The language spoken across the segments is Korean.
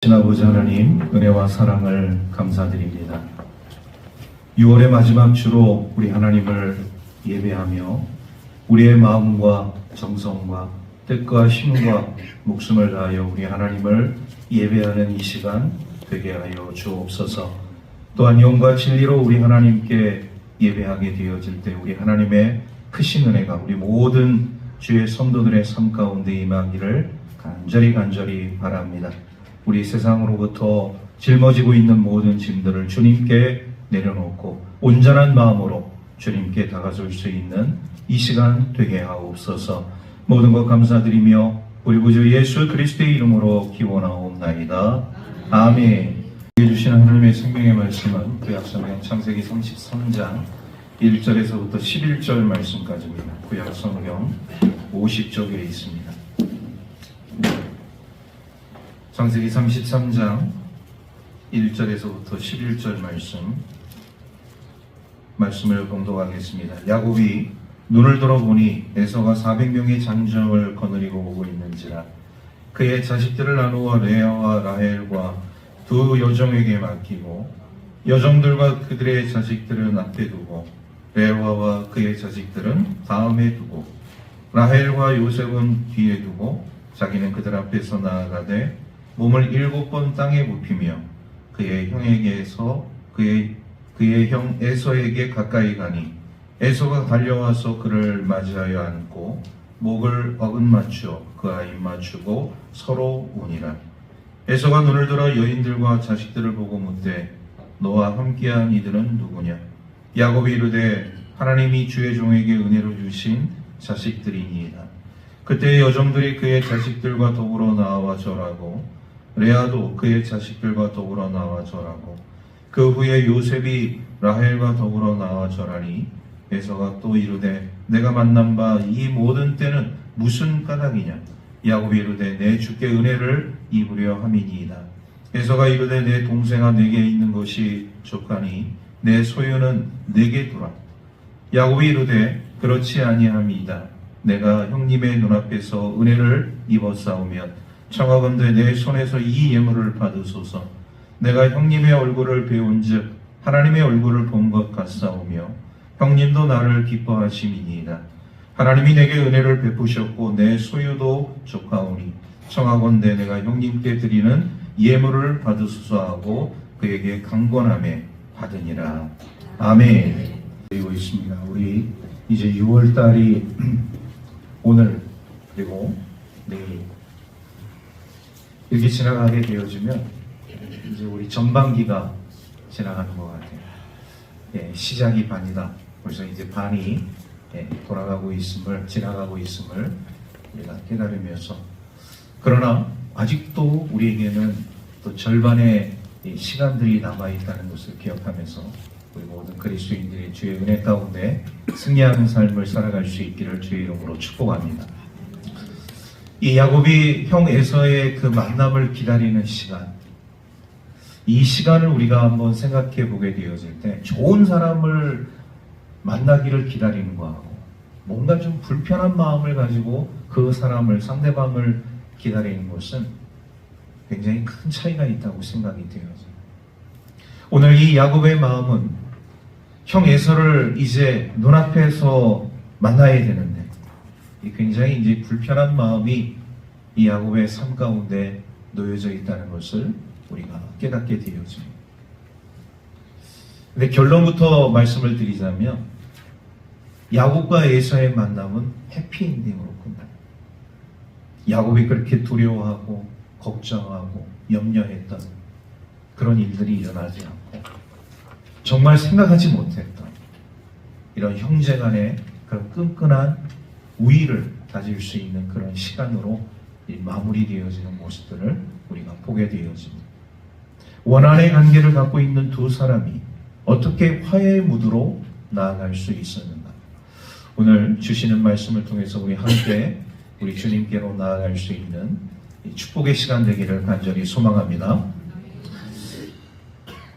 아버지 하나님, 은혜와 사랑을 감사드립니다. 6월의 마지막 주로 우리 하나님을 예배하며 우리의 마음과 정성과 뜻과 힘과 목숨을 다하여 우리 하나님을 예배하는 이 시간 되게 하여 주옵소서. 또한 영과 진리로 우리 하나님께 예배하게 되어질 때 우리 하나님의 크신 은혜가 우리 모든 주의 성도들의 삶 가운데 임하기를 간절히 바랍니다. 우리 세상으로부터 짊어지고 있는 모든 짐들을 주님께 내려놓고 온전한 마음으로 주님께 다가설 수 있는 이 시간 되게 하옵소서. 모든 것 감사드리며 우리 구주 예수 그리스도의 이름으로 기원하옵나이다. 아멘. 주시는 하나님의 생명의 말씀은 구약성경 창세기 33장 1절에서부터 11절 말씀까지입니다. 구약성경 50쪽에 있습니다. 창세기 33장 1절에서부터 11절 말씀을 봉독하겠습니다. 야곱이 눈을 들어보니 에서가 400명의 장정을 거느리고 오고 있는지라 그의 자식들을 나누어 레아와 라헬과 두 여종에게 맡기고 여종들과 그들의 자식들은 앞에 두고 레아와 그의 자식들은 다음에 두고 라헬과 요셉은 뒤에 두고 자기는 그들 앞에서 나아가되 몸을 7번 땅에 굽히며 그의 형에게서 그의 형 에서에게 가까이 가니 에서가 달려와서 그를 맞이하여 안고 목을 어긋맞추어 그 입 맞추고 서로 우니라. 에서가 눈을 들어 여인들과 자식들을 보고 묻되 너와 함께한 이들은 누구냐? 야곱이 이르되 하나님이 주의 종에게 은혜로 주신 자식들이니이다. 그때 여종들이 그의 자식들과 더불어 나와 절하고 레아도 그의 자식들과 더불어 나와 절하고 그 후에 요셉이 라헬과 더불어 나와 절하니 에서가 또 이르되 내가 만난 바 이 모든 때는 무슨 까닭이냐? 야곱이 이르되 내 주께 은혜를 입으려 함이니이다. 에서가 이르되 내 동생아 내게 있는 것이 족하니 내 소유는 내게 두라. 야곱이 이르되 그렇지 아니함이다. 내가 형님의 눈앞에서 은혜를 입었사오면 청하건대 내 손에서 이 예물을 받으소서. 내가 형님의 얼굴을 배운즉 하나님의 얼굴을 본 것 같사오며 형님도 나를 기뻐하심이니이다. 하나님이 내게 은혜를 베푸셨고 내 소유도 족하오니 청하건대 내가 형님께 드리는 예물을 받으소서 하고 그에게 강권함에 받으니라. 아멘. 그리고 있습니다. 우리 이제 6월달이 오늘 그리고 내일 이렇게 지나가게 되어지면 이제 우리 전반기가 지나가는 것 같아요. 예, 시작이 반이다. 벌써 이제 반이 지나가고 있음을 우리가 깨달으면서 그러나 아직도 우리에게는 또 절반의 시간들이 남아있다는 것을 기억하면서 우리 모든 그리스도인들이 주의 은혜 가운데 승리하는 삶을 살아갈 수 있기를 주의 이름으로 축복합니다. 이 야곱이 형 에서의 그 만남을 기다리는 시간, 이 시간을 우리가 한번 생각해 보게 되어질 때 좋은 사람을 만나기를 기다리는 거하고 뭔가 좀 불편한 마음을 가지고 그 사람을, 상대방을 기다리는 것은 굉장히 큰 차이가 있다고 생각이 되어져요. 오늘 이 야곱의 마음은 형 에서를 이제 눈앞에서 만나야 되는데 굉장히 이제 불편한 마음이 이 야곱의 삶 가운데 놓여져 있다는 것을 우리가 깨닫게 되어집니다. 근데 결론부터 말씀을 드리자면 야곱과 에서의 만남은 해피엔딩으로 끝나요. 야곱이 그렇게 두려워하고 걱정하고 염려했던 그런 일들이 일어나지 않고 정말 생각하지 못했던 이런 형제 간의 그런 끈끈한 우위를 다질 수 있는 그런 시간으로 마무리되어지는 모습들을 우리가 보게 되어집니다. 원한의 관계를 갖고 있는 두 사람이 어떻게 화해의 무드로 나아갈 수 있었는가? 오늘 주시는 말씀을 통해서 우리 함께 우리 주님께로 나아갈 수 있는 축복의 시간 되기를 간절히 소망합니다.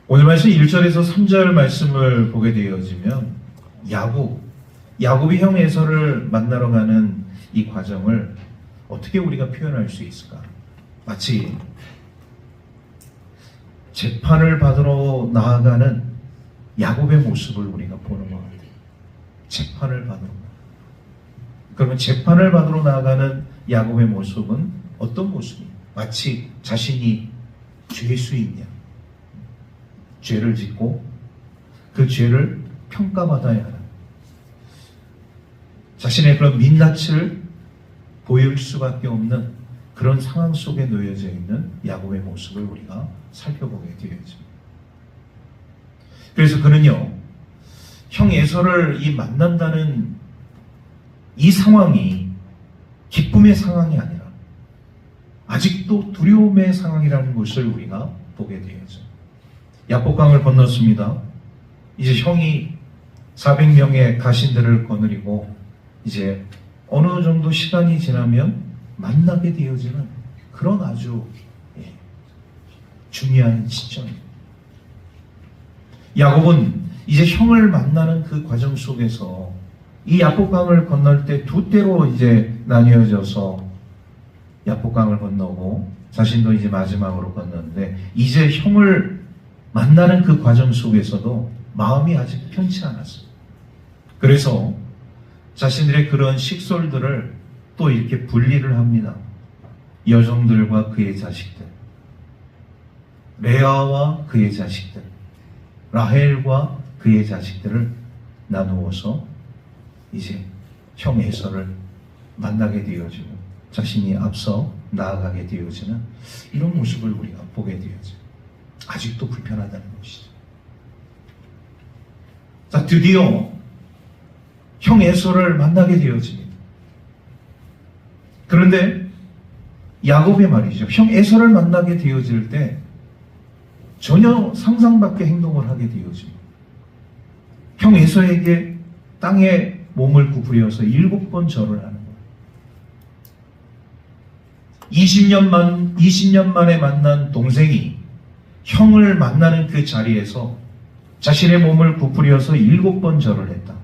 오늘 말씀 1절에서 3절 말씀을 보게 되어지면 야곱이 형 에서를 만나러 가는 이 과정을 어떻게 우리가 표현할 수 있을까? 마치 재판을 받으러 나아가는 야곱의 모습을 우리가 보는 것 같아요. 재판을 받으러. 그러면 재판을 받으러 나아가는 야곱의 모습은 어떤 모습이에요? 마치 자신이 죄수이냐, 죄를 짓고 그 죄를 평가받아야 하는 자신의 그런 민낯을 보일 수밖에 없는 그런 상황 속에 놓여져 있는 야곱의 모습을 우리가 살펴보게 되어집니다. 그래서 그는요, 형 에서를 이 만난다는 이 상황이 기쁨의 상황이 아니라 아직도 두려움의 상황이라는 것을 우리가 보게 되어져. 야복강을 건넜습니다. 이제 형이 400명의 가신들을 거느리고 이제 어느 정도 시간이 지나면 만나게 되어지는 그런 아주 중요한 시점입니다. 야곱은 이제 형을 만나는 그 과정 속에서 이 야복강을 건널 때 두 때로 이제 나뉘어져서 야복강을 건너고 자신도 이제 마지막으로 건너는데 이제 형을 만나는 그 과정 속에서도 마음이 아직 편치 않았어요. 그래서 자신들의 그런 식솔들을 또 이렇게 분리를 합니다. 여종들과 그의 자식들, 레아와 그의 자식들, 라헬과 그의 자식들을 나누어서 이제 형 에서를 만나게 되어지고 자신이 앞서 나아가게 되어지는 이런 모습을 우리가 보게 되어져요. 아직도 불편하다는 것이죠. 자, 드디어 형 에서를 만나게 되어집니다. 그런데 야곱의 말이죠. 형 에서를 만나게 되어질 때 전혀 상상 밖의 행동을 하게 되어집니다. 형 에서에게 땅에 몸을 구부려서 7번 절을 하는 거예요. 20년 만에 만난 동생이 형을 만나는 그 자리에서 자신의 몸을 구부려서 7번 절을 했다.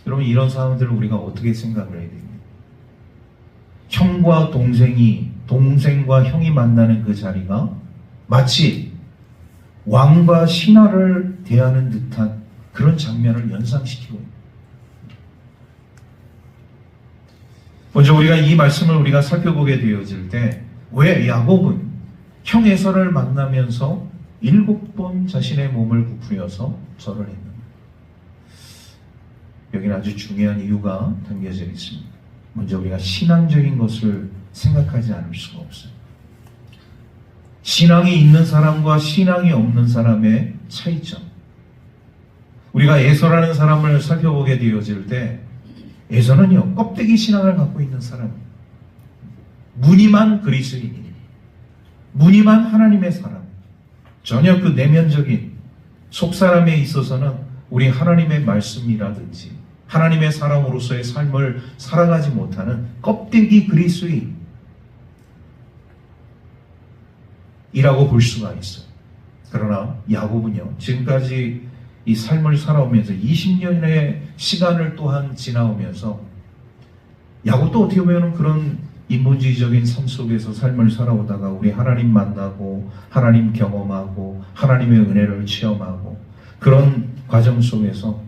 여러분, 이런 상황들을 우리가 어떻게 생각을 해야 됩니까? 형과 동생과 형이 만나는 그 자리가 마치 왕과 신하를 대하는 듯한 그런 장면을 연상시키고 있습니다. 먼저 우리가 이 말씀을 우리가 살펴보게 되어질 때 왜 야곱은 형 에서를 만나면서 7번 자신의 몸을 부풀려서 절을 했는가? 여기는 아주 중요한 이유가 담겨져 있습니다. 먼저 우리가 신앙적인 것을 생각하지 않을 수가 없어요. 신앙이 있는 사람과 신앙이 없는 사람의 차이점. 우리가 에서라는 사람을 살펴보게 되어질 때 에서는요, 껍데기 신앙을 갖고 있는 사람이에요. 무늬만 그리스도인이에요. 무늬만 하나님의 사람. 전혀 그 내면적인 속사람에 있어서는 우리 하나님의 말씀이라든지 하나님의 사람으로서의 삶을 살아가지 못하는 껍데기 그리스도인이라고 볼 수가 있어요. 그러나 야곱은요, 지금까지 이 삶을 살아오면서 20년의 시간을 또한 지나오면서 야곱도 어떻게 보면 그런 인본주의적인 삶 속에서 삶을 살아오다가 우리 하나님 만나고 하나님 경험하고 하나님의 은혜를 체험하고 그런 과정 속에서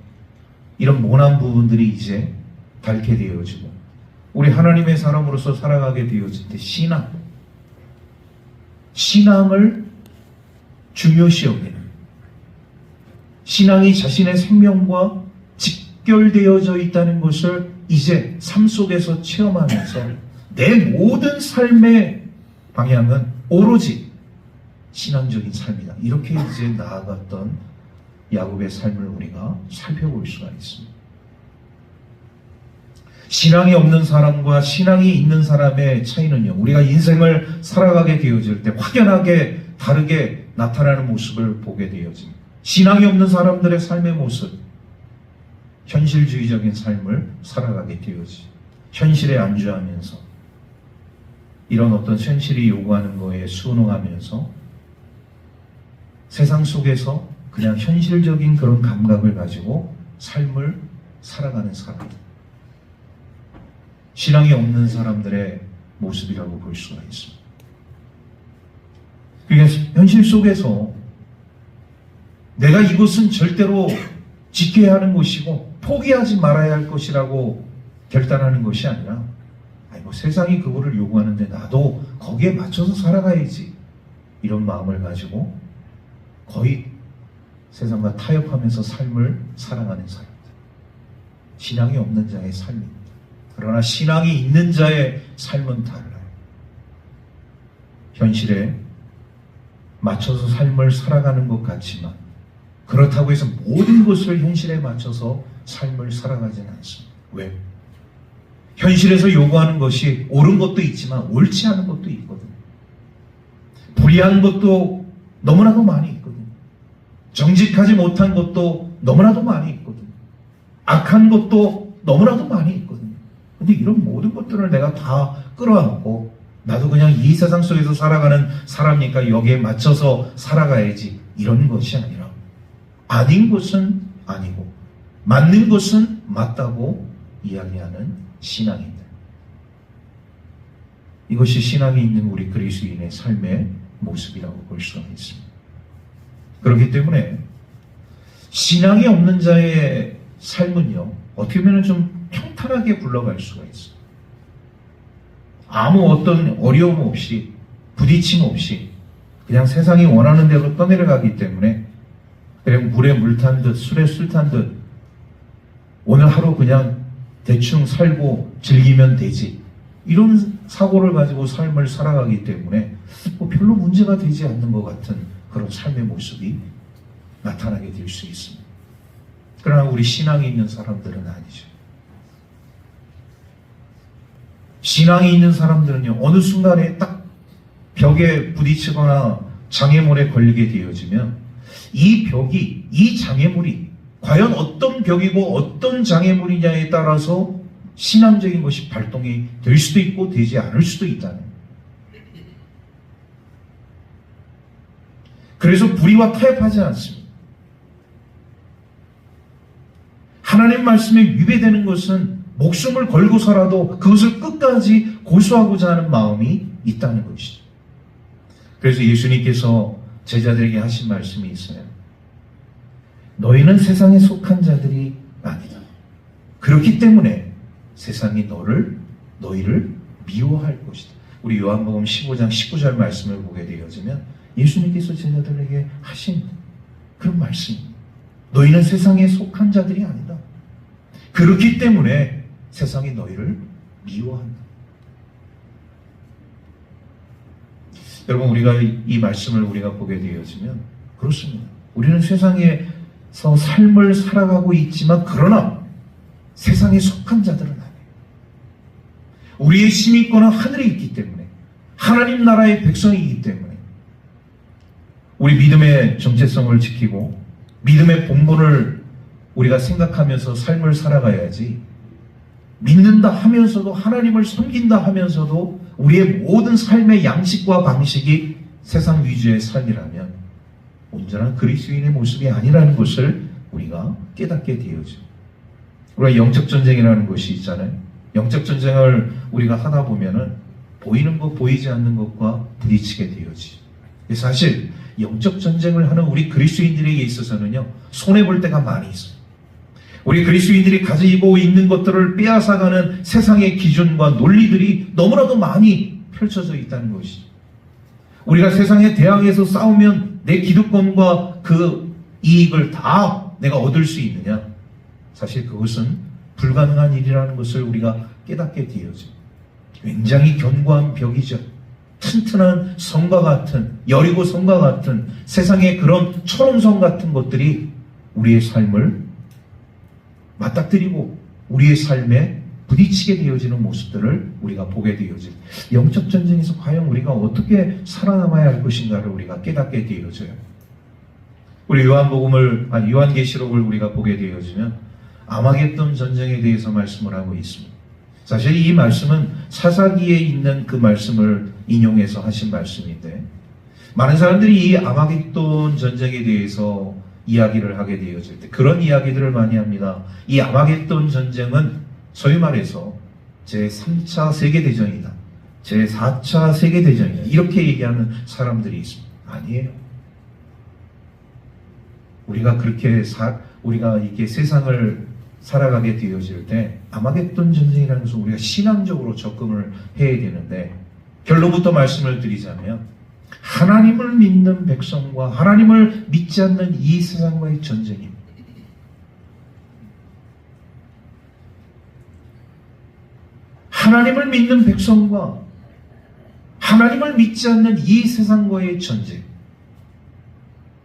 이런 모난 부분들이 이제 닳게 되어지고 우리 하나님의 사람으로서 살아가게 되어질 때 신앙을 중요시 여기는, 신앙이 자신의 생명과 직결되어져 있다는 것을 이제 삶 속에서 체험하면서 내 모든 삶의 방향은 오로지 신앙적인 삶이다. 이렇게 이제 나아갔던 야곱의 삶을 우리가 살펴볼 수가 있습니다. 신앙이 없는 사람과 신앙이 있는 사람의 차이는요, 우리가 인생을 살아가게 되어질 때 확연하게 다르게 나타나는 모습을 보게 되어집니다. 신앙이 없는 사람들의 삶의 모습, 현실주의적인 삶을 살아가게 되어지, 현실에 안주하면서 이런 어떤 현실이 요구하는 거에 순응하면서 세상 속에서 그냥 현실적인 그런 감각을 가지고 삶을 살아가는 사람, 신앙이 없는 사람들의 모습이라고 볼 수가 있습니다. 그러니까 현실 속에서 내가 이것은 절대로 지켜야 하는 것이고 포기하지 말아야 할 것이라고 결단하는 것이 아니라 세상이 그거를 요구하는데 나도 거기에 맞춰서 살아가야지, 이런 마음을 가지고 거의 세상과 타협하면서 삶을 살아가는 사람들, 신앙이 없는 자의 삶입니다. 그러나 신앙이 있는 자의 삶은 달라요. 현실에 맞춰서 삶을 살아가는 것 같지만 그렇다고 해서 모든 것을 현실에 맞춰서 삶을 살아가지는 않습니다. 왜? 현실에서 요구하는 것이 옳은 것도 있지만 옳지 않은 것도 있거든요. 불의한 것도 너무나도 많이 있거든요. 정직하지 못한 것도 너무나도 많이 있거든요. 악한 것도 너무나도 많이 있거든요. 근데 이런 모든 것들을 내가 다 끌어안고 나도 그냥 이 세상 속에서 살아가는 사람이니까 여기에 맞춰서 살아가야지, 이런 것이 아니라 아닌 것은 아니고 맞는 것은 맞다고 이야기하는 신앙입니다. 이것이 신앙이 있는 우리 그리스도인의 삶의 모습이라고 볼 수가 있습니다. 그렇기 때문에 신앙이 없는 자의 삶은요, 어떻게 보면 좀 평탄하게 굴러갈 수가 있어요. 아무 어떤 어려움 없이, 부딪힘 없이 그냥 세상이 원하는 대로 떠내려가기 때문에 그냥 물에 물 탄 듯 술에 술 탄 듯 오늘 하루 그냥 대충 살고 즐기면 되지, 이런 사고를 가지고 삶을 살아가기 때문에 별로 문제가 되지 않는 것 같은 그런 삶의 모습이 나타나게 될 수 있습니다. 그러나 우리 신앙이 있는 사람들은 아니죠. 신앙이 있는 사람들은요, 어느 순간에 딱 벽에 부딪히거나 장애물에 걸리게 되어지면 이 벽이, 이 장애물이 과연 어떤 벽이고 어떤 장애물이냐에 따라서 신앙적인 것이 발동이 될 수도 있고 되지 않을 수도 있다는 거예요. 그래서 불의와 타협하지 않습니다. 하나님 말씀에 위배되는 것은 목숨을 걸고서라도 그것을 끝까지 고수하고자 하는 마음이 있다는 것이죠. 그래서 예수님께서 제자들에게 하신 말씀이 있어요. 너희는 세상에 속한 자들이 아니다. 그렇기 때문에 세상이 너희를 미워할 것이다. 우리 요한복음 15장 19절 말씀을 보게 되어지면 예수님께서 제자들에게 하신 그런 말씀입니다. 너희는 세상에 속한 자들이 아니다. 그렇기 때문에 세상이 너희를 미워한다. 여러분, 우리가 이 말씀을 우리가 보게 되어지면 그렇습니다. 우리는 세상에서 삶을 살아가고 있지만 그러나 세상에 속한 자들은 아니에요. 우리의 시민권은 하늘에 있기 때문에, 하나님 나라의 백성이기 때문에 우리 믿음의 정체성을 지키고 믿음의 본분을 우리가 생각하면서 삶을 살아가야지, 믿는다 하면서도 하나님을 섬긴다 하면서도 우리의 모든 삶의 양식과 방식이 세상 위주의 삶이라면 온전한 그리스도인의 모습이 아니라는 것을 우리가 깨닫게 되어져. 우리가 영적 전쟁이라는 것이 있잖아요. 영적 전쟁을 우리가 하다 보면은 보이는 것, 보이지 않는 것과 부딪히게 되어지. 사실 영적 전쟁을 하는 우리 그리스도인들에게 있어서는요, 손해볼 때가 많이 있어요. 우리 그리스도인들이 가지고 있는 것들을 빼앗아가는 세상의 기준과 논리들이 너무나도 많이 펼쳐져 있다는 것이죠. 우리가 세상에 대항해서 싸우면 내 기득권과 그 이익을 다 내가 얻을 수 있느냐? 사실 그것은 불가능한 일이라는 것을 우리가 깨닫게 되어져. 굉장히 견고한 벽이죠. 튼튼한 성과 같은, 여리고 성과 같은 세상의 그런 철옹성 같은 것들이 우리의 삶을 맞닥뜨리고 우리의 삶에 부딪히게 되어지는 모습들을 우리가 보게 되어져요. 영적 전쟁에서 과연 우리가 어떻게 살아남아야 할 것인가를 우리가 깨닫게 되어져요. 우리 요한계시록을 우리가 보게 되어지면 아마겟돈 전쟁에 대해서 말씀을 하고 있습니다. 사실 이 말씀은 사사기에 있는 그 말씀을 인용해서 하신 말씀인데, 많은 사람들이 이 아마겟돈 전쟁에 대해서 이야기를 하게 되어질 때 그런 이야기들을 많이 합니다. 이 아마겟돈 전쟁은 소위 말해서 제3차 세계대전이다, 제4차 세계대전이다, 이렇게 얘기하는 사람들이 있습니다. 아니에요. 우리가 우리가 이렇게 세상을 살아가게 되어질 때 아마겟돈 전쟁이라는 것을 우리가 신앙적으로 접근을 해야 되는데, 결론부터 말씀을 드리자면 하나님을 믿는 백성과 하나님을 믿지 않는 이 세상과의 전쟁입니다. 하나님을 믿는 백성과 하나님을 믿지 않는 이 세상과의 전쟁,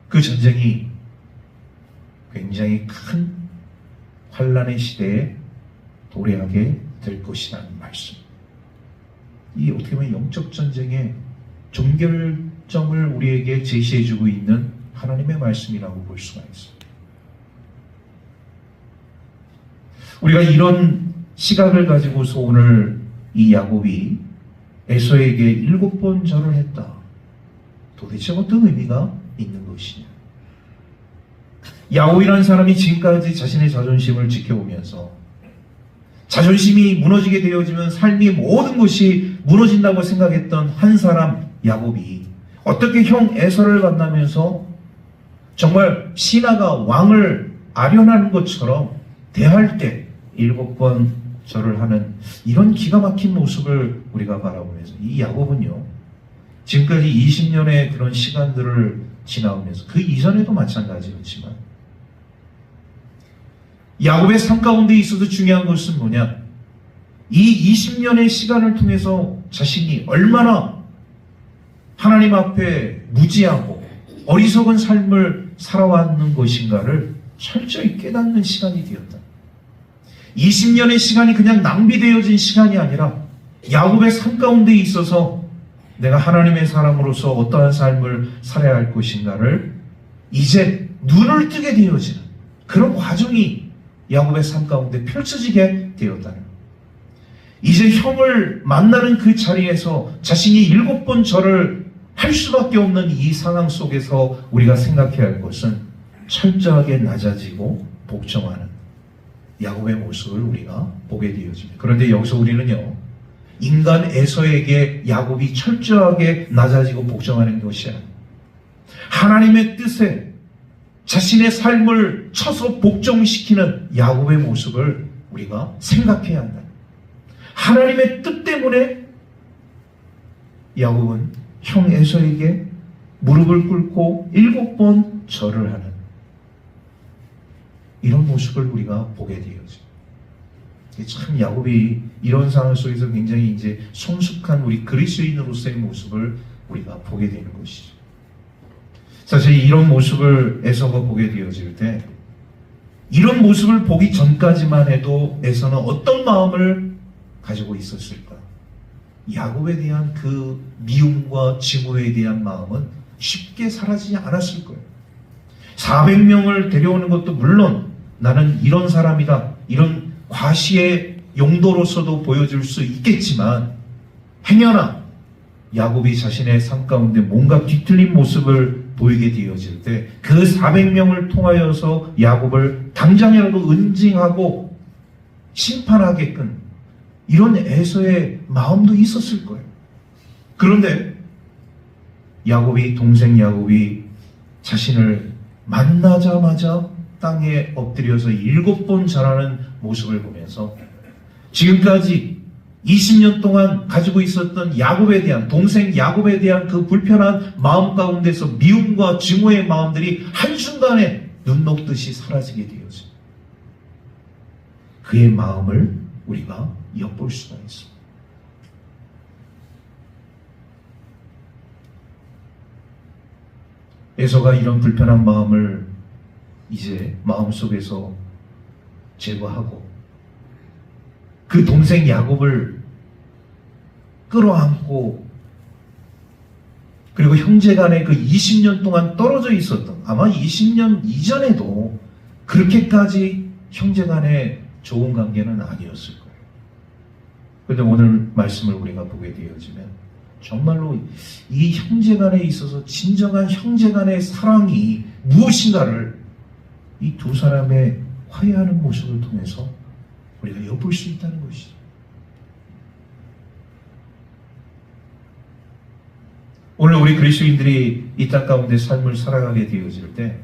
그 전쟁이 굉장히 큰 환란의 시대에 도래하게 될 것이라는 말씀. 이 어떻게 보면 영적 전쟁의 종결점을 우리에게 제시해주고 있는 하나님의 말씀이라고 볼 수가 있습니다. 우리가 이런 시각을 가지고서 오늘 이 야곱이 에서에게 7번 절을 했다. 도대체 어떤 의미가 있는 것이냐? 야곱이라는 사람이 지금까지 자신의 자존심을 지켜오면서 자존심이 무너지게 되어지면 삶이 모든 것이 무너진다고 생각했던 한 사람 야곱이 어떻게 형 에서를 만나면서 정말 신하가 왕을 아련하는 것처럼 대할 때 7번 절을 하는 이런 기가 막힌 모습을 우리가 바라보면서, 이 야곱은요 지금까지 20년의 그런 시간들을 지나오면서 그 이전에도 마찬가지였지만 야곱의 삶 가운데 있어서 중요한 것은 뭐냐? 이 20년의 시간을 통해서 자신이 얼마나 하나님 앞에 무지하고 어리석은 삶을 살아왔는 것인가를 철저히 깨닫는 시간이 되었다. 20년의 시간이 그냥 낭비되어진 시간이 아니라 야곱의 삶 가운데 있어서 내가 하나님의 사람으로서 어떠한 삶을 살아야 할 것인가를 이제 눈을 뜨게 되어지는 그런 과정이 야곱의 삶 가운데 펼쳐지게 되었다는, 이제 형을 만나는 그 자리에서 자신이 7번 절을 할 수밖에 없는 이 상황 속에서 우리가 생각해야 할 것은 철저하게 낮아지고 복종하는 야곱의 모습을 우리가 보게 되어집니다. 그런데 여기서 우리는요, 인간 에서에게 야곱이 철저하게 낮아지고 복종하는 것이 아니라 하나님의 뜻에 자신의 삶을 쳐서 복종시키는 야곱의 모습을 우리가 생각해야 한다. 하나님의 뜻 때문에 야곱은 형 에서에게 무릎을 꿇고 7번 절을 하는 이런 모습을 우리가 보게 되어져. 참 야곱이 이런 상황 속에서 굉장히 이제 성숙한 우리 그리스도인으로서의 모습을 우리가 보게 되는 것이죠. 사실 이런 모습을 에서가 보게 되어질 때, 이런 모습을 보기 전까지만 해도 에서는 어떤 마음을 가지고 있었을까? 야곱에 대한 그 미움과 증오에 대한 마음은 쉽게 사라지지 않았을 거예요. 400명을 데려오는 것도 물론 나는 이런 사람이다, 이런 과시의 용도로서도 보여줄 수 있겠지만, 행여나 야곱이 자신의 삶 가운데 뭔가 뒤틀린 모습을 보이게 되어질 때 그 400명을 통하여서 야곱을 당장이라도 은징하고 심판하게끔 이런 에서의 마음도 있었을 거예요. 그런데 동생 야곱이 자신을 만나자마자 땅에 엎드려서 7번 절하는 모습을 보면서 지금까지 20년 동안 가지고 있었던 동생 야곱에 대한 그 불편한 마음 가운데서 미움과 증오의 마음들이 한순간에 눈 녹듯이 사라지게 되어집니다. 그의 마음을 우리가 엿볼 수가 있습니다. 에서가 이런 불편한 마음을 이제 마음속에서 제거하고 그 동생 야곱을 끌어안고, 그리고 형제간에 그 20년 동안 떨어져 있었던, 아마 20년 이전에도 그렇게까지 형제간에 좋은 관계는 아니었을 거예요. 그런데 오늘 말씀을 우리가 보게 되어지면 정말로 이 형제간에 있어서 진정한 형제간의 사랑이 무엇인가를 이 두 사람의 화해하는 모습을 통해서 우리가 엿볼 수 있다는 것이죠. 오늘 우리 그리스도인들이 이 땅 가운데 삶을 살아가게 되어질 때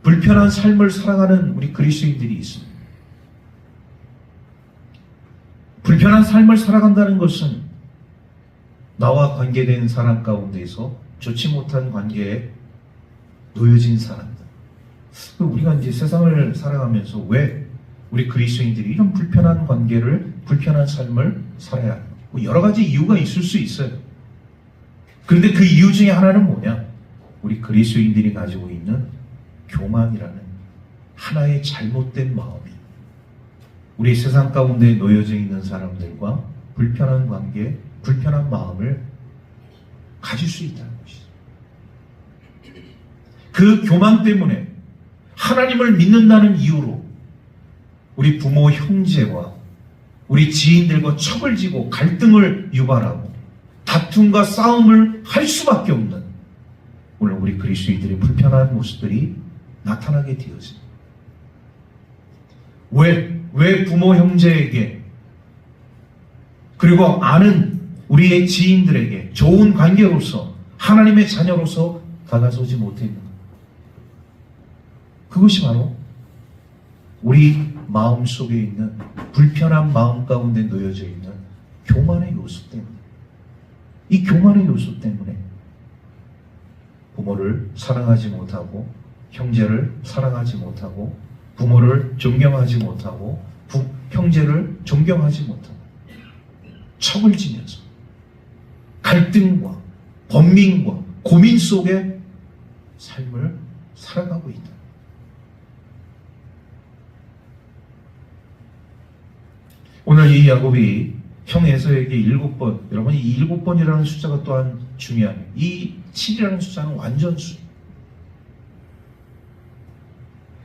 불편한 삶을 살아가는 우리 그리스도인들이 있습니다. 불편한 삶을 살아간다는 것은 나와 관계된 사람 가운데에서 좋지 못한 관계에 놓여진 사람들. 우리가 이제 세상을 살아가면서 왜 우리 그리스도인들이 이런 불편한 관계를, 불편한 삶을 살아야 하는가? 여러 가지 이유가 있을 수 있어요. 그런데 그 이유 중에 하나는 뭐냐? 우리 그리스도인들이 가지고 있는 교만이라는 하나의 잘못된 마음이 우리 세상 가운데 놓여져 있는 사람들과 불편한 관계, 불편한 마음을 가질 수 있다는 것이죠. 그 교만 때문에 하나님을 믿는다는 이유로 우리 부모, 형제와 우리 지인들과 척을 지고 갈등을 유발하고 다툼과 싸움을 할 수밖에 없는 오늘 우리 그리스도인들의 불편한 모습들이 나타나게 되어집니다. 왜 부모, 형제에게 그리고 아는 우리의 지인들에게 좋은 관계로서 하나님의 자녀로서 다가서지 못했는가? 그것이 바로 우리 마음 속에 있는 불편한 마음 가운데 놓여져 있는 교만의 요소 때문에, 이 교만의 요소 때문에 부모를 사랑하지 못하고 형제를 사랑하지 못하고 부모를 존경하지 못하고 형제를 존경하지 못하고 척을 지면서 갈등과 번민과 고민 속에 삶을 살아가고 있다. 오늘 이 야곱이 형 에서에게 7번, 여러분 이 7번이라는 숫자가 또한 중요해요. 이 7이라는 숫자는 완전수.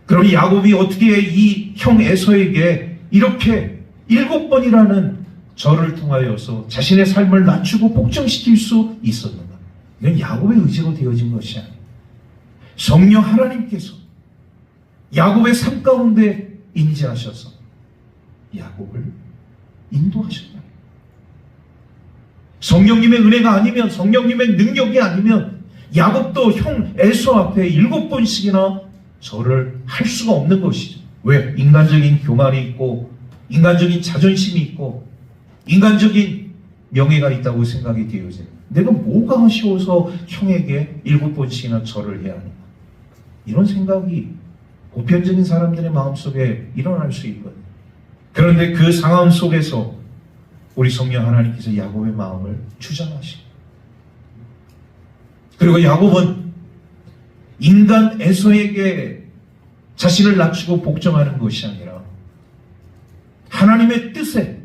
그럼 야곱이 어떻게 이 형 에서에게 이렇게 7번이라는 절을 통하여서 자신의 삶을 낮추고 복종시킬 수 있었는가? 이건 야곱의 의지로 되어진 것이 아니에요. 성령 하나님께서 야곱의 삶 가운데 임재하셔서 야곱을 인도하셨다. 성령님의 은혜가 아니면, 성령님의 능력이 아니면 야곱도 형 에서 앞에 7번씩이나 절을 할 수가 없는 것이죠. 왜? 인간적인 교만이 있고 인간적인 자존심이 있고 인간적인 명예가 있다고 생각이 되어져요. 내가 뭐가 아쉬워서 형에게 7번씩이나 절을 해야 하는가? 이런 생각이 보편적인 사람들의 마음속에 일어날 수 있거든요. 그런데 그 상황 속에서 우리 성령 하나님께서 야곱의 마음을 주장하시고, 그리고 야곱은 인간 에서에게 자신을 낮추고 복종하는 것이 아니라 하나님의 뜻에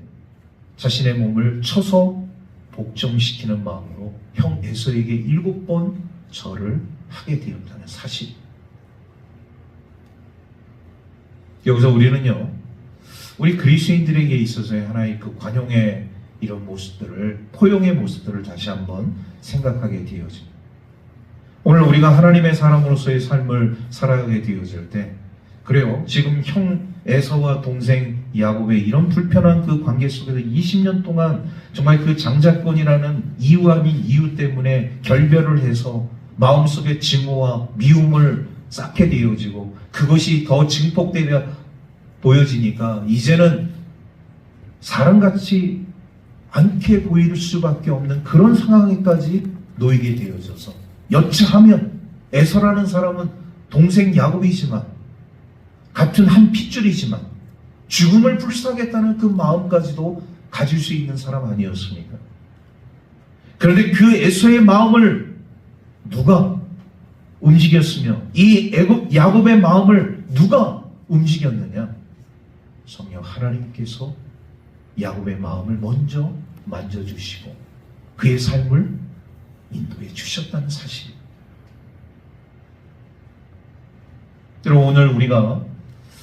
자신의 몸을 쳐서 복종시키는 마음으로 형 에서에게 7번 절을 하게 되었다는 사실. 여기서 우리는요, 우리 그리스도인들에게 있어서의 하나의 그 관용의 이런 모습들을, 포용의 모습들을 다시 한번 생각하게 되어집니다. 오늘 우리가 하나님의 사람으로서의 삶을 살아가게 되어질 때, 그래요, 지금 형 에서와 동생 야곱의 이런 불편한 그 관계 속에서 20년 동안 정말 그 장자권이라는 이유 아닌 이유 때문에 결별을 해서 마음속에 증오와 미움을 쌓게 되어지고 그것이 더 증폭되려 보여지니까 이제는 사람같이 않게 보일 수밖에 없는 그런 상황에까지 놓이게 되어져서, 여차하면 에서라는 사람은 동생 야곱이지만 같은 한 핏줄이지만 죽음을 불사하겠다는 그 마음까지도 가질 수 있는 사람 아니었습니까? 그런데 그 에서의 마음을 누가 움직였으며 이 야곱의 마음을 누가 움직였느냐? 성령 하나님께서 야곱의 마음을 먼저 만져주시고 그의 삶을 인도해 주셨다는 사실. 여러분, 오늘 우리가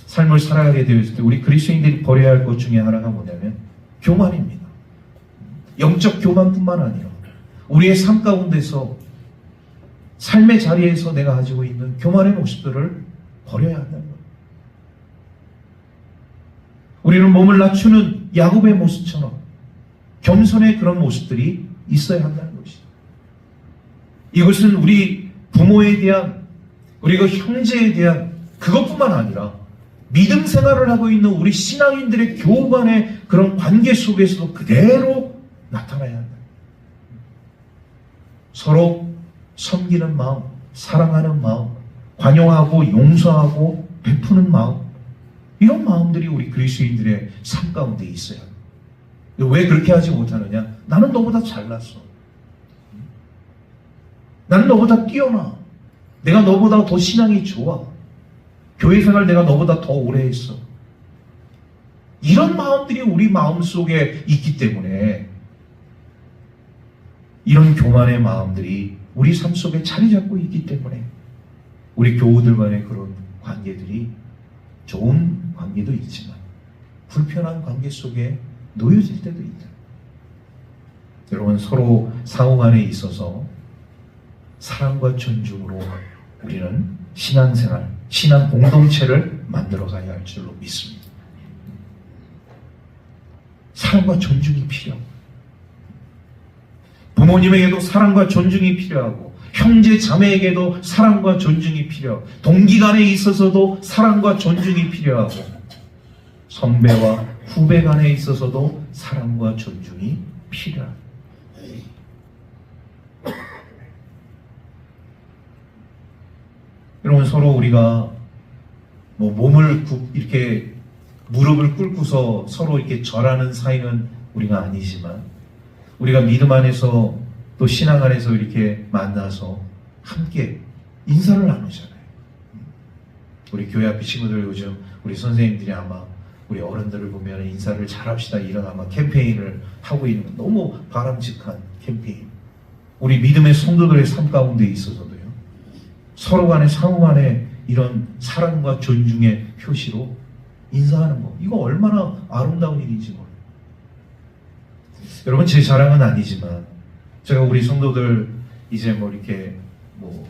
삶을 살아가게 되었을 때 우리 그리스도인들이 버려야 할 것 중에 하나가 뭐냐면 교만입니다. 영적 교만뿐만 아니라 우리의 삶 가운데서, 삶의 자리에서 내가 가지고 있는 교만의 모습들을 버려야 한다는 거예요. 우리는 몸을 낮추는 야곱의 모습처럼 겸손의 그런 모습들이 있어야 한다는 것이죠. 이것은 우리 부모에 대한, 우리 그 형제에 대한 그것뿐만 아니라 믿음 생활을 하고 있는 우리 신앙인들의 교우 간의 그런 관계 속에서도 그대로 나타나야 한다. 서로 섬기는 마음, 사랑하는 마음, 관용하고 용서하고 베푸는 마음, 이런 마음들이 우리 그리스도인들의 삶 가운데 있어야 합니다. 왜 그렇게 하지 못하느냐? 나는 너보다 잘났어. 나는 너보다 뛰어나. 내가 너보다 더 신앙이 좋아. 교회 생활 내가 너보다 더 오래 했어. 이런 마음들이 우리 마음속에 있기 때문에 이런 교만의 마음들이 우리 삶 속에 자리 잡고 있기 때문에 우리 교우들 간의 그런 관계들이 좋은 관계도 있지만 불편한 관계 속에 놓여질 때도 있다. 여러분, 서로 상호 간에 있어서 사랑과 존중으로 우리는 신앙생활, 신앙 공동체를 만들어 가야 할 줄로 믿습니다. 사랑과 존중이 필요하고, 부모님에게도 사랑과 존중이 필요하고, 형제 자매에게도 사랑과 존중이 필요하고, 동기 간에 있어서도 사랑과 존중이 필요하고, 선배와 후배 간에 있어서도 사랑과 존중이 필요합니다. 여러분, 서로 우리가 몸을 이렇게 무릎을 꿇고서 서로 이렇게 절하는 사이는 우리가 아니지만, 우리가 믿음 안에서 또 신앙 안에서 이렇게 만나서 함께 인사를 나누잖아요. 우리 교회 앞에 친구들, 요즘 우리 선생님들이 아마 우리 어른들을 보면 인사를 잘합시다 이런 아마 캠페인을 하고 있는, 너무 바람직한 캠페인. 우리 믿음의 성도들의 삶 가운데 있어서도요, 서로 간에 상호 간에 이런 사랑과 존중의 표시로 인사하는 거, 이거 얼마나 아름다운 일인지 몰라요. 여러분, 제 자랑은 아니지만 제가 우리 성도들 이제 이렇게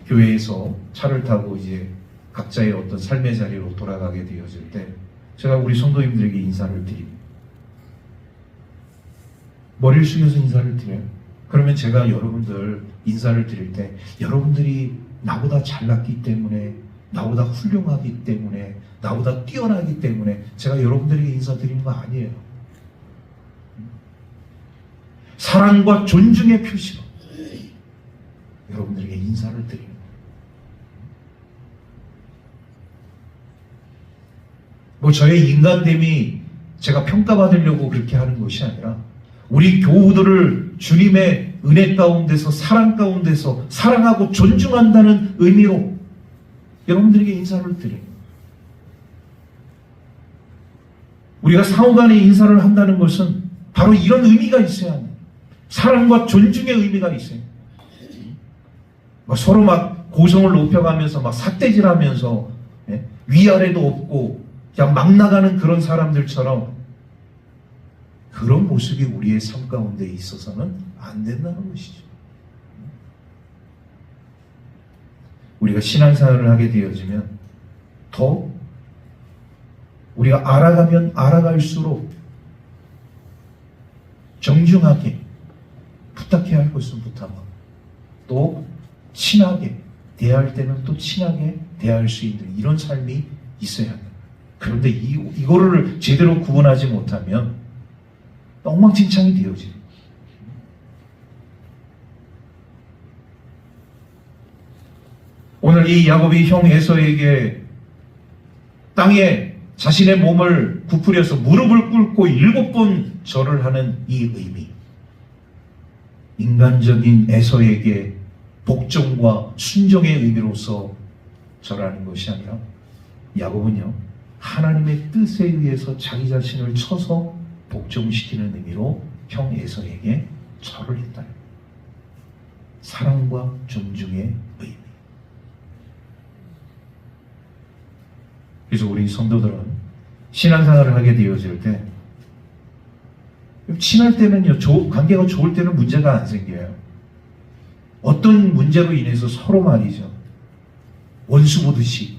교회에서 차를 타고 이제 각자의 어떤 삶의 자리로 돌아가게 되어질 때 제가 우리 성도님들에게 인사를 드립니다. 머리를 숙여서 인사를 드려요. 그러면 제가 여러분들 인사를 드릴 때 여러분들이 나보다 잘났기 때문에, 나보다 훌륭하기 때문에, 나보다 뛰어나기 때문에 제가 여러분들에게 인사드리는 거 아니에요. 사랑과 존중의 표시로 여러분들에게 인사를 드리는 거예요. 저의 인간됨이 제가 평가받으려고 그렇게 하는 것이 아니라 우리 교우들을 주님의 은혜 가운데서, 사랑 가운데서 사랑하고 존중한다는 의미로 여러분들에게 인사를 드려요. 우리가 상호 간에 인사를 한다는 것은 바로 이런 의미가 있어야 합니다. 사랑과 존중의 의미가 있어요. 서로 고성을 높여가면서 삿대질하면서 위아래도 없고 그냥 막 나가는 그런 사람들처럼 그런 모습이 우리의 삶 가운데 있어서는 안 된다는 것이죠. 우리가 신앙생활을 하게 되어지면 더 우리가 알아가면 알아갈수록 정중하게 부탁해야 할 것은 부탁하고, 또 친하게 대할 때는 또 친하게 대할 수 있는 이런 삶이 있어야 합니다. 그런데 이거를 제대로 구분하지 못하면 엉망진창이 되어집니다. 오늘 이 야곱이 형 에서에게 땅에 자신의 몸을 구부려서 무릎을 꿇고 7번 절을 하는 이 의미, 인간적인 에서에게 복종과 순종의 의미로서 절하는 것이 아니라 야곱은요, 하나님의 뜻에 의해서 자기 자신을 쳐서 복종시키는 의미로 형 에서에게 절을 했다. 사랑과 존중의 의미. 그래서 우리 성도들은 신앙생활을 하게 되어질 때, 친할 때는요, 관계가 좋을 때는 문제가 안 생겨요. 어떤 문제로 인해서 서로 말이죠, 원수 보듯이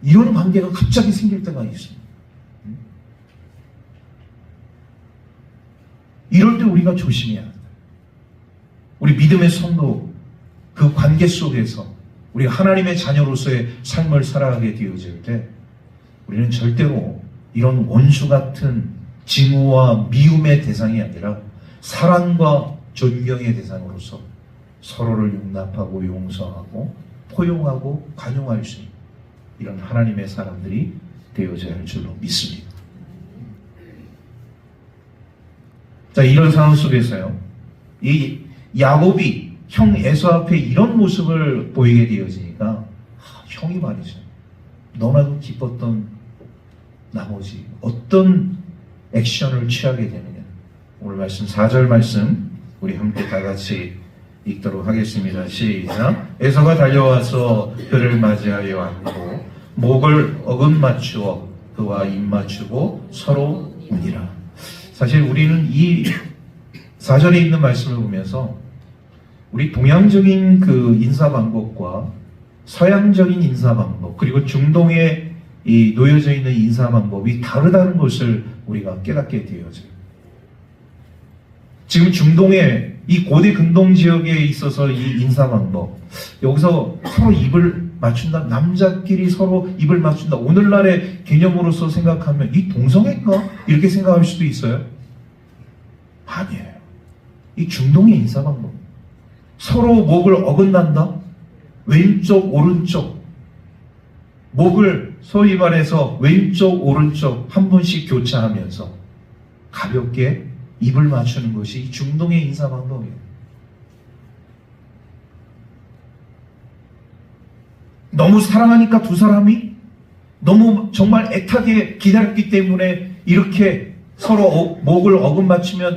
이런 관계가 갑자기 생길 때가 있습니다. 이럴 때 우리가 조심해야 합니다. 우리 믿음의 성도 그 관계 속에서 우리가 하나님의 자녀로서의 삶을 살아가게 되어질 때 우리는 절대로 이런 원수 같은 징후와 미움의 대상이 아니라 사랑과 존경의 대상으로서 서로를 용납하고 용서하고 포용하고 관용할 수 있는 이런 하나님의 사람들이 되어져야 할 줄로 믿습니다. 자, 이런 상황 속에서요, 이 야곱이 형 에서 앞에 이런 모습을 보이게 되어지니까 형이 말이죠, 너나도 기뻤던 나머지 어떤 액션을 취하게 되느냐. 오늘 말씀 4절 말씀 우리 함께 다 같이 읽도록 하겠습니다. 시작. 에서가 달려와서 그를 맞이하여 안고 목을 어긋맞추어 그와 입맞추고 서로 우니라. 사실 우리는 이 4절에 있는 말씀을 보면서 우리 동양적인 그 인사 방법과 서양적인 인사 방법, 그리고 중동에 이 놓여져 있는 인사 방법이 다르다는 것을 우리가 깨닫게 되어져요. 지금 중동의 이 고대 근동 지역에 있어서 이 인사 방법, 여기서 서로 입을 맞춘다, 남자끼리 서로 입을 맞춘다, 오늘날의 개념으로서 생각하면 이 동성애인가? 이렇게 생각할 수도 있어요. 아니에요. 이 중동의 인사 방법, 서로 목을 어긋난다, 왼쪽 오른쪽 목을 소위 말해서 왼쪽 오른쪽 한 번씩 교차하면서 가볍게 입을 맞추는 것이 중동의 인사 방법이에요. 너무 사랑하니까 두 사람이 너무 정말 애타게 기다렸기 때문에 이렇게 서로 목을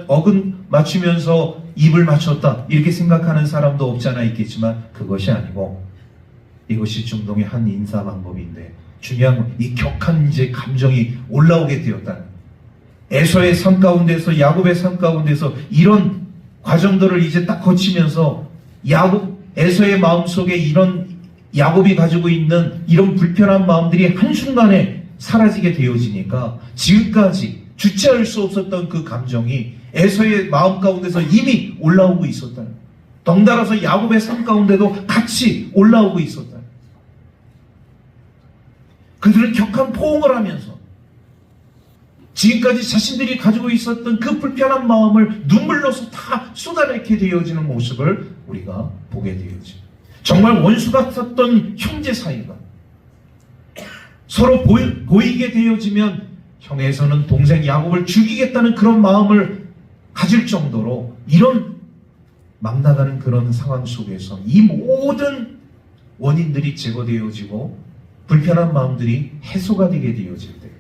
어긋맞추면서 입을 맞췄다, 이렇게 생각하는 사람도 없지 않아 있겠지만 그것이 아니고 이것이 중동의 한 인사 방법인데, 중요한 건 이 격한 이제 감정이 올라오게 되었다는, 에서의 삶 가운데서 야곱의 삶 가운데서 이런 과정들을 이제 딱 거치면서 에서의 마음속에 이런 야곱이 가지고 있는 이런 불편한 마음들이 한순간에 사라지게 되어지니까 지금까지 주체할 수 없었던 그 감정이 에서의 마음 가운데서 이미 올라오고 있었다는, 덩달아서 야곱의 삶 가운데도 같이 올라오고 있었다는, 그들은 격한 포옹을 하면서 지금까지 자신들이 가지고 있었던 그 불편한 마음을 눈물로서 다 쏟아내게 되어지는 모습을 우리가 보게 되어집니다. 정말 원수 같았던 형제 사이가 서로 보이게 되어지면 형에서는 동생 야곱을 죽이겠다는 그런 마음을 가질 정도로 이런 막 나가는 그런 상황 속에서 이 모든 원인들이 제거되어지고 불편한 마음들이 해소가 되게 되어질 때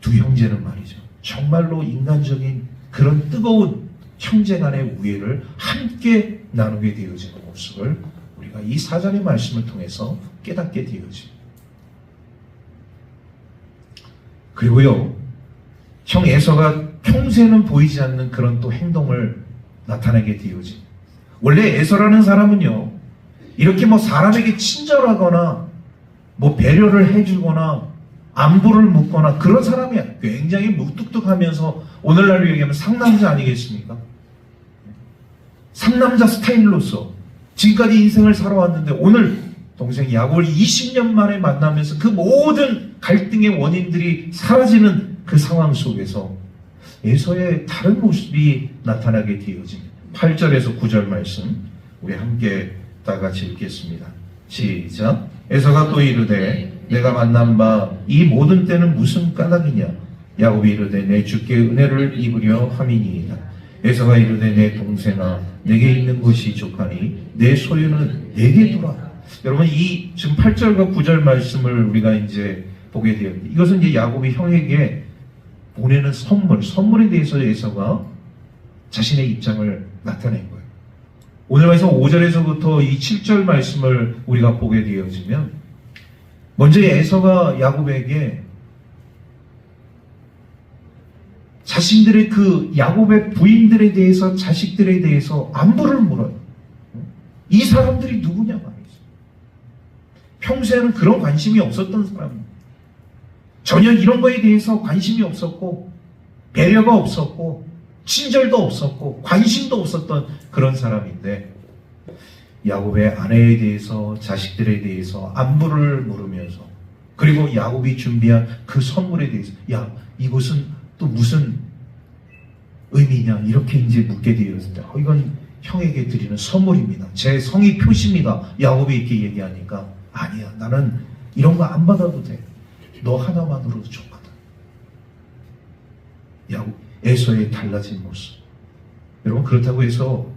두 형제는 말이죠, 정말로 인간적인 그런 뜨거운 형제 간의 우애를 함께 나누게 되어지는 모습을 우리가 이 4절의 말씀을 통해서 깨닫게 되어집니다. 그리고요, 형 에서가 평소에는 보이지 않는 그런 또 행동을 나타내게 되어집니다. 원래 에서라는 사람은요, 이렇게 뭐 사람에게 친절하거나 뭐 배려를 해주거나 안부를 묻거나 그런 사람이야. 굉장히 무뚝뚝하면서 오늘날로 얘기하면 상남자 아니겠습니까? 상남자 스타일로서 지금까지 인생을 살아왔는데 오늘 동생 야곱을 20년 만에 만나면서 그 모든 갈등의 원인들이 사라지는 그 상황 속에서 에서의 다른 모습이 나타나게 되어집니다. 8절에서 9절 말씀 우리 함께 다 같이 읽겠습니다. 시작. 에서가 또 이르되 내가 만난 바 이 모든 때는 무슨 까닭이냐. 야곱이 이르되 내 주께 은혜를 입으려 함이니이다. 에서가 이르되 내 동생아 내게 있는 것이 족하니 내 소유는 내게 돌아. 여러분, 이 지금 8절과 9절 말씀을 우리가 이제 보게 되었는데, 이것은 이제 야곱이 형에게 보내는 선물에 대해서 에서가 자신의 입장을 나타낸 거예요. 오늘 말씀 5절에서부터 이 7절 말씀을 우리가 보게 되어지면, 먼저 에서가 야곱에게 자신들의 그 야곱의 부인들에 대해서, 자식들에 대해서 안부를 물어요. 이 사람들이 누구냐 말이죠. 평소에는 그런 관심이 없었던 사람입니다. 전혀 이런 거에 대해서 관심이 없었고 배려가 없었고 친절도 없었고 관심도 없었던 그런 사람인데 야곱의 아내에 대해서 자식들에 대해서 안부를 물으면서 그리고 야곱이 준비한 그 선물에 대해서 야 이것은 또 무슨 의미냐 이렇게 이제 묻게 되었을 때 이건 형에게 드리는 선물입니다. 제 성의 표시입니다. 야곱이 이렇게 얘기하니까 아니야 나는 이런 거 안 받아도 돼. 너 하나만으로도 좋거든. 야곱 에서의 달라진 모습. 여러분 그렇다고 해서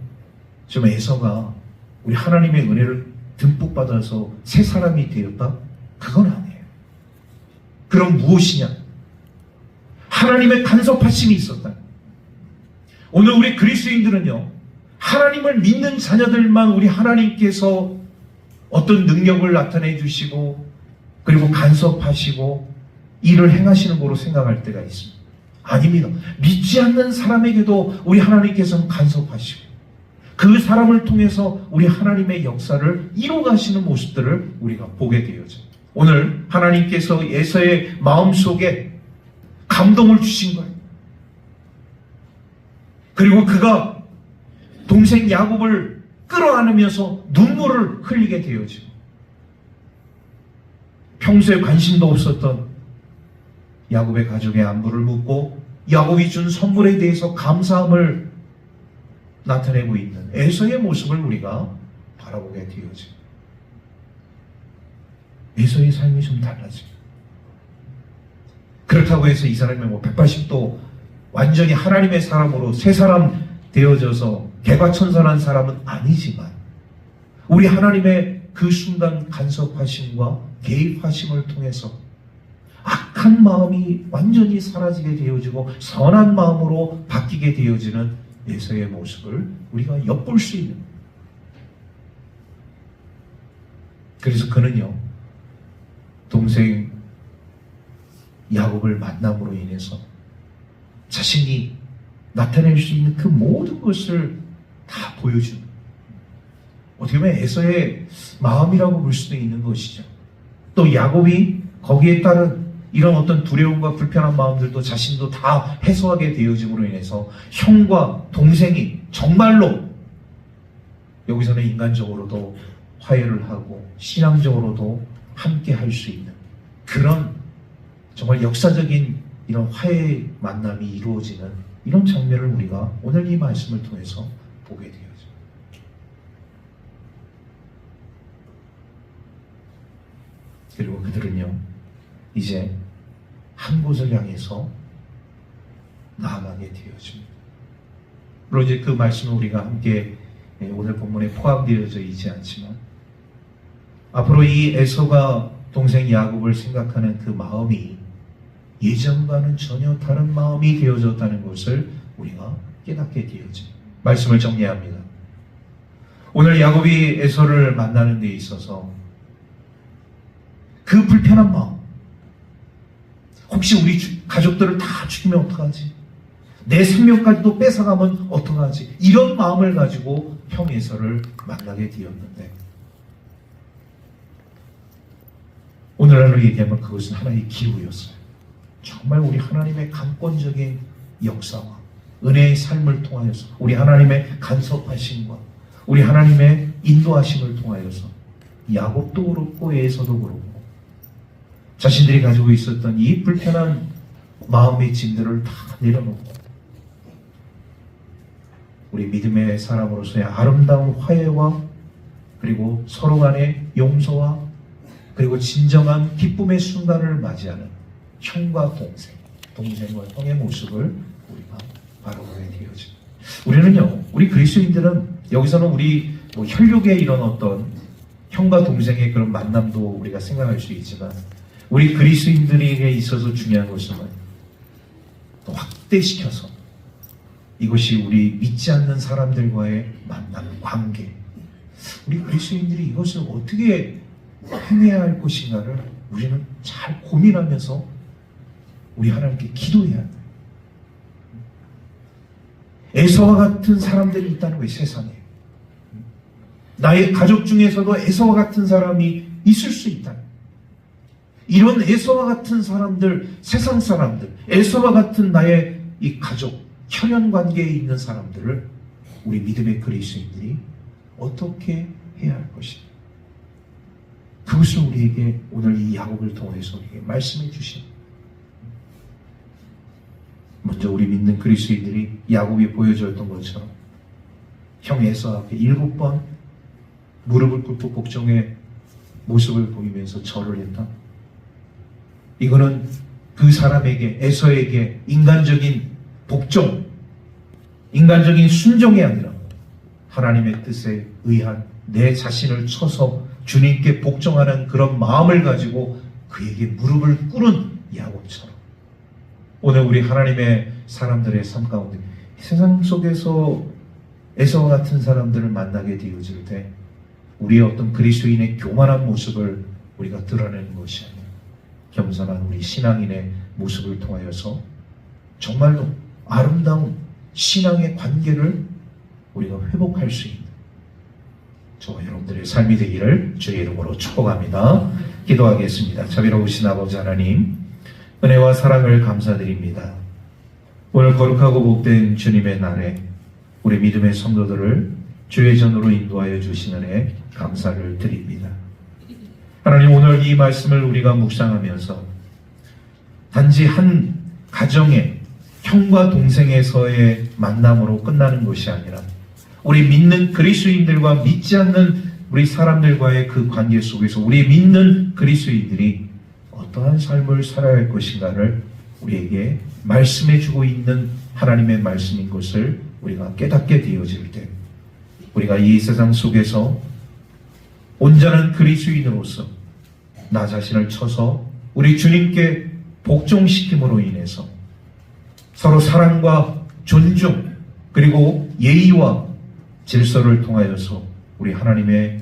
좀 에서가 우리 하나님의 은혜를 듬뿍 받아서 새 사람이 되었다? 그건 아니에요. 그럼 무엇이냐? 하나님의 간섭하심이 있었다. 오늘 우리 그리스도인들은요, 하나님을 믿는 자녀들만 우리 하나님께서 어떤 능력을 나타내 주시고 그리고 간섭하시고 일을 행하시는 거로 생각할 때가 있습니다. 아닙니다. 믿지 않는 사람에게도 우리 하나님께서는 간섭하시고 그 사람을 통해서 우리 하나님의 역사를 이루어가시는 모습들을 우리가 보게 되어져. 오늘 하나님께서 에서의 마음속에 감동을 주신 거예요. 그리고 그가 동생 야곱을 끌어안으면서 눈물을 흘리게 되어지고 평소에 관심도 없었던 야곱의 가족의 안부를 묻고 야곱이 준 선물에 대해서 감사함을 나타내고 있는 에서의 모습을 우리가 바라보게 되어집니다. 에서의 삶이 좀 달라집니다. 그렇다고 해서 이 사람이 180도 완전히 하나님의 사람으로 새 사람 되어져서 개과천선한 사람은 아니지만 우리 하나님의 그 순간 간섭하심과 개입하심을 통해서 악한 마음이 완전히 사라지게 되어지고 선한 마음으로 바뀌게 되어지는 에서의 모습을 우리가 엿볼 수 있는. 그래서 그는요 동생 야곱을 만남으로 인해서 자신이 나타낼 수 있는 그 모든 것을 다 보여주는, 어떻게 보면 에서의 마음이라고 볼 수도 있는 것이죠. 또 야곱이 거기에 따른 이런 어떤 두려움과 불편한 마음들도 자신도 다 해소하게 되어짐으로 인해서 형과 동생이 정말로 여기서는 인간적으로도 화해를 하고 신앙적으로도 함께 할 수 있는 그런 정말 역사적인 이런 화해 만남이 이루어지는 이런 장면을 우리가 오늘 이 말씀을 통해서 보게 되어져. 그리고 그들은요 이제 한 곳을 향해서 나아가게 되어집니다. 물론 이제 그 말씀은 우리가 함께 오늘 본문에 포함되어져 있지 않지만 앞으로 이 에서가 동생 야곱을 생각하는 그 마음이 예전과는 전혀 다른 마음이 되어졌다는 것을 우리가 깨닫게 되어집니다. 말씀을 정리합니다. 오늘 야곱이 에서를 만나는 데 있어서 그 불편한 마음, 혹시 우리 가족들을 다 죽이면 어떡하지? 내 생명까지도 뺏어가면 어떡하지? 이런 마음을 가지고 형 에서를 만나게 되었는데 오늘날로 얘기하면 그것은 하나의 기우였어요. 정말 우리 하나님의 강권적인 역사와 은혜의 삶을 통하여서 우리 하나님의 간섭하심과 우리 하나님의 인도하심을 통하여서 야곱도 그렇고 에서도 그렇고 자신들이 가지고 있었던 이 불편한 마음의 짐들을 다 내려놓고 우리 믿음의 사람으로서의 아름다운 화해와 그리고 서로 간의 용서와 그리고 진정한 기쁨의 순간을 맞이하는 형과 동생, 동생과 형의 모습을 우리가 바라보게 되어집니다. 우리는요, 우리 그리스도인들은 여기서는 우리 혈육의 이런 어떤 형과 동생의 그런 만남도 우리가 생각할 수 있지만 우리 그리스도인들에게 있어서 중요한 것은 또 확대시켜서 이것이 우리 믿지 않는 사람들과의 만남, 관계, 우리 그리스도인들이 이것을 어떻게 행해야 할 것인가를 우리는 잘 고민하면서 우리 하나님께 기도해야 합니다. 에서와 같은 사람들이 있다는 거예요, 세상에. 나의 가족 중에서도 에서와 같은 사람이 있을 수 있다. 이런 에서와 같은 사람들, 세상 사람들, 에서와 같은 나의 이 가족, 혈연 관계에 있는 사람들을 우리 믿음의 그리스도인들이 어떻게 해야 할 것인가? 그것을 우리에게 오늘 이 야곱을 통해서 우리에게 말씀해 주신. 먼저 우리 믿는 그리스도인들이 야곱이 보여줬던 것처럼 형 에서 앞에 7번 무릎을 꿇고 복종의 모습을 보이면서 절을 했다. 이거는 그 사람에게, 에서에게 인간적인 복종, 인간적인 순종이 아니라 하나님의 뜻에 의한 내 자신을 쳐서 주님께 복종하는 그런 마음을 가지고 그에게 무릎을 꿇은 야곱처럼 오늘 우리 하나님의 사람들의 삶 가운데 세상 속에서 에서와 같은 사람들을 만나게 되어질 때 우리의 어떤 그리스도인의 교만한 모습을 우리가 드러내는 것이 아니라 겸손한 우리 신앙인의 모습을 통하여서 정말로 아름다운 신앙의 관계를 우리가 회복할 수 있는 저와 여러분들의 삶이 되기를 주의 이름으로 축복합니다. 기도하겠습니다. 자비로우신 아버지 하나님, 은혜와 사랑을 감사드립니다. 오늘 거룩하고 복된 주님의 날에 우리 믿음의 성도들을 주의 전으로 인도하여 주신 은혜 감사를 드립니다. 하나님, 오늘 이 말씀을 우리가 묵상하면서 단지 한 가정의 형과 동생에서의 만남으로 끝나는 것이 아니라 우리 믿는 그리스도인들과 믿지 않는 우리 사람들과의 그 관계 속에서 우리 믿는 그리스도인들이 어떠한 삶을 살아야 할 것인가를 우리에게 말씀해 주고 있는 하나님의 말씀인 것을 우리가 깨닫게 되어질 때 우리가 이 세상 속에서 온전한 그리스도인으로서 나 자신을 쳐서 우리 주님께 복종시킴으로 인해서 서로 사랑과 존중 그리고 예의와 질서를 통하여서 우리 하나님의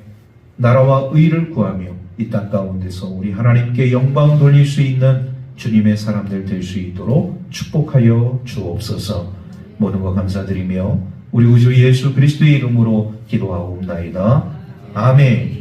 나라와 의를 구하며 이 땅 가운데서 우리 하나님께 영광 돌릴 수 있는 주님의 사람들 될 수 있도록 축복하여 주옵소서. 모든 것 감사드리며 우리 구주 예수 그리스도의 이름으로 기도하옵나이다. 아멘.